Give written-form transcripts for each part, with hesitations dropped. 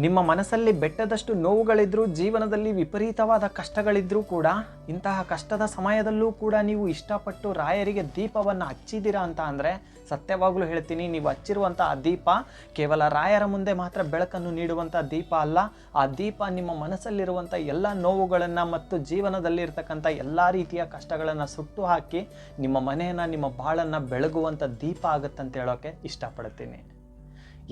ನಿಮ್ಮ ಮನಸ್ಸಲ್ಲಿ ಬೆಟ್ಟದಷ್ಟು ನೋವುಗಳಿದ್ರೂ, ಜೀವನದಲ್ಲಿ ವಿಪರೀತವಾದ ಕಷ್ಟಗಳಿದ್ರೂ ಕೂಡ, ಇಂತಹ ಕಷ್ಟದ ಸಮಯದಲ್ಲೂ ಕೂಡ ನೀವು ಇಷ್ಟಪಟ್ಟು ರಾಯರಿಗೆ ದೀಪವನ್ನು ಹಚ್ಚಿದ್ದೀರಾ ಅಂತ ಅಂದರೆ, ಸತ್ಯವಾಗಲೂ ಹೇಳ್ತೀನಿ, ನೀವು ಹಚ್ಚಿರುವಂಥ ಆ ದೀಪ ಕೇವಲ ರಾಯರ ಮುಂದೆ ಮಾತ್ರ ಬೆಳಕನ್ನು ನೀಡುವಂಥ ದೀಪ ಅಲ್ಲ. ಆ ದೀಪ ನಿಮ್ಮ ಮನಸ್ಸಲ್ಲಿರುವಂಥ ಎಲ್ಲ ನೋವುಗಳನ್ನು ಮತ್ತು ಜೀವನದಲ್ಲಿರ್ತಕ್ಕಂಥ ಎಲ್ಲ ರೀತಿಯ ಕಷ್ಟಗಳನ್ನು ಸುಟ್ಟು ಹಾಕಿ ನಿಮ್ಮ ಮನೆಯನ್ನು, ನಿಮ್ಮ ಬಾಳನ್ನು ಬೆಳಗುವಂಥ ದೀಪ ಆಗುತ್ತಂತ ಹೇಳೋಕ್ಕೆ ಇಷ್ಟಪಡ್ತೀನಿ.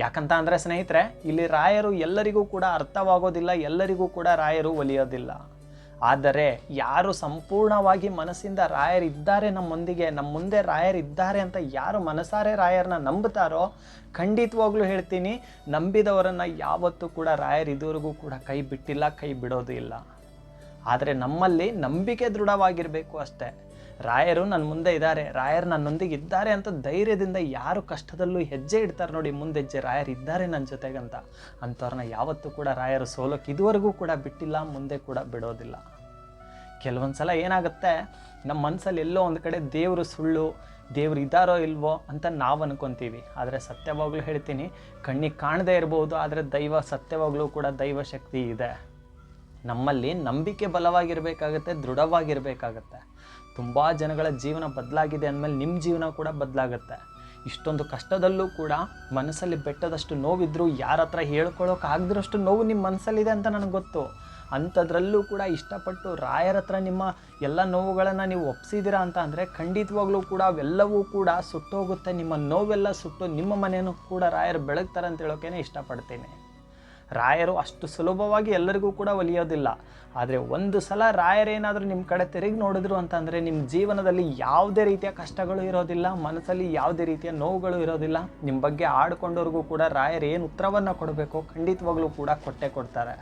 ಯಾಕಂತ ಅಂದರೆ ಸ್ನೇಹಿತರೆ, ಇಲ್ಲಿ ರಾಯರು ಎಲ್ಲರಿಗೂ ಕೂಡ ಅರ್ಥವಾಗೋದಿಲ್ಲ, ಎಲ್ಲರಿಗೂ ಕೂಡ ರಾಯರು ಒಲಿಯೋದಿಲ್ಲ. ಆದರೆ ಯಾರು ಸಂಪೂರ್ಣವಾಗಿ ಮನಸ್ಸಿಂದ ರಾಯರಿದ್ದಾರೆ ನಮ್ಮೊಂದಿಗೆ, ನಮ್ಮ ಮುಂದೆ ರಾಯರಿದ್ದಾರೆ ಅಂತ ಯಾರು ಮನಸಾರೆ ರಾಯರನ್ನ ನಂಬುತ್ತಾರೋ, ಖಂಡಿತವಾಗ್ಲೂ ಹೇಳ್ತೀನಿ, ನಂಬಿದವರನ್ನು ಯಾವತ್ತೂ ಕೂಡ ರಾಯರು ಇದುವರೆಗೂ ಕೂಡ ಕೈ ಬಿಟ್ಟಿಲ್ಲ, ಕೈ ಬಿಡೋದು ಇಲ್ಲ. ಆದರೆ ನಮ್ಮಲ್ಲಿ ನಂಬಿಕೆ ದೃಢವಾಗಿರಬೇಕು ಅಷ್ಟೇ. ರಾಯರು ನನ್ನ ಮುಂದೆ ಇದ್ದಾರೆ, ರಾಯರು ನನ್ನೊಂದಿಗೆ ಇದ್ದಾರೆ ಅಂತ ಧೈರ್ಯದಿಂದ ಯಾರು ಕಷ್ಟದಲ್ಲೂ ಹೆಜ್ಜೆ ಇಡ್ತಾರೆ ನೋಡಿ, ಮುಂದೆಜ್ಜೆ ರಾಯರು ಇದ್ದಾರೆ ನನ್ನ ಜೊತೆಗಂತ, ಅಂಥವ್ರನ್ನ ಯಾವತ್ತೂ ಕೂಡ ರಾಯರು ಸೋಲೋಕೆ ಇದುವರೆಗೂ ಕೂಡ ಬಿಟ್ಟಿಲ್ಲ, ಮುಂದೆ ಕೂಡ ಬಿಡೋದಿಲ್ಲ. ಕೆಲವೊಂದು ಸಲ ಏನಾಗುತ್ತೆ, ನಮ್ಮ ಮನಸ್ಸಲ್ಲಿ ಎಲ್ಲೋ ಒಂದು ಕಡೆ ದೇವರು ಸುಳ್ಳು, ದೇವ್ರು ಇದ್ದಾರೋ ಇಲ್ವೋ ಅಂತ ನಾವು ಅನ್ಕೊತೀವಿ. ಆದರೆ ಸತ್ಯವಾಗ್ಲೂ ಹೇಳ್ತೀನಿ, ಕಣ್ಣಿಗೆ ಕಾಣದೇ ಇರ್ಬೋದು, ಆದರೆ ದೈವ ಸತ್ಯವಾಗ್ಲೂ ಕೂಡ ದೈವ ಶಕ್ತಿ ಇದೆ. ನಮ್ಮಲ್ಲಿ ನಂಬಿಕೆ ಬಲವಾಗಿರಬೇಕಾಗತ್ತೆ, ದೃಢವಾಗಿರಬೇಕಾಗತ್ತೆ. ತುಂಬ ಜನಗಳ ಜೀವನ ಬದಲಾಗಿದೆ ಅಂದಮೇಲೆ ನಿಮ್ಮ ಜೀವನ ಕೂಡ ಬದಲಾಗುತ್ತೆ. ಇಷ್ಟೊಂದು ಕಷ್ಟದಲ್ಲೂ ಕೂಡ ಮನಸ್ಸಲ್ಲಿ ಬೆಟ್ಟದಷ್ಟು ನೋವಿದ್ರೂ ಯಾರ ಹತ್ರ ಹೇಳ್ಕೊಳ್ಳೋಕೆ ಆಗದಿರೋಷ್ಟು ನೋವು ನಿಮ್ಮ ಮನಸ್ಸಲ್ಲಿದೆ ಅಂತ ನನಗೆ ಗೊತ್ತು. ಅಂಥದ್ರಲ್ಲೂ ಕೂಡ ಇಷ್ಟಪಟ್ಟು ರಾಯರ ಹತ್ರ ನಿಮ್ಮ ಎಲ್ಲ ನೋವುಗಳನ್ನು ನೀವು ಒಪ್ಪಿಸಿದ್ದೀರಾ ಅಂತ ಅಂದರೆ, ಖಂಡಿತವಾಗ್ಲೂ ಕೂಡ ಅವೆಲ್ಲವೂ ಕೂಡ ಸುಟ್ಟೋಗುತ್ತೆ. ನಿಮ್ಮ ನೋವೆಲ್ಲ ಸುಟ್ಟು ನಿಮ್ಮ ಮನೆಯನ್ನು ಕೂಡ ರಾಯರು ಬೆಳಗ್ತಾರೆ ಅಂತ ಹೇಳೋಕೆ ಇಷ್ಟಪಡ್ತೀನಿ. ರಾಯರು ಅಷ್ಟು ಸುಲಭವಾಗಿ ಎಲ್ಲರಿಗೂ ಕೂಡ ಒಲಿಯೋದಿಲ್ಲ. ಆದರೆ ಒಂದು ಸಲ ರಾಯರೇನಾದರೂ ನಿಮ್ಮ ಕಡೆ ತಿರುಗಿ ನೋಡಿದ್ರು ಅಂತಂದರೆ, ನಿಮ್ಮ ಜೀವನದಲ್ಲಿ ಯಾವುದೇ ರೀತಿಯ ಕಷ್ಟಗಳು ಇರೋದಿಲ್ಲ, ಮನಸ್ಸಲ್ಲಿ ಯಾವುದೇ ರೀತಿಯ ನೋವುಗಳು ಇರೋದಿಲ್ಲ. ನಿಮ್ಮ ಬಗ್ಗೆ ಆಡ್ಕೊಂಡವ್ರಿಗೂ ಕೂಡ ರಾಯರು ಏನು ಉತ್ತರವನ್ನು ಕೊಡಬೇಕೋ ಖಂಡಿತವಾಗ್ಲೂ ಕೂಡ ಕೊಟ್ಟೇ ಕೊಡ್ತಾರೆ.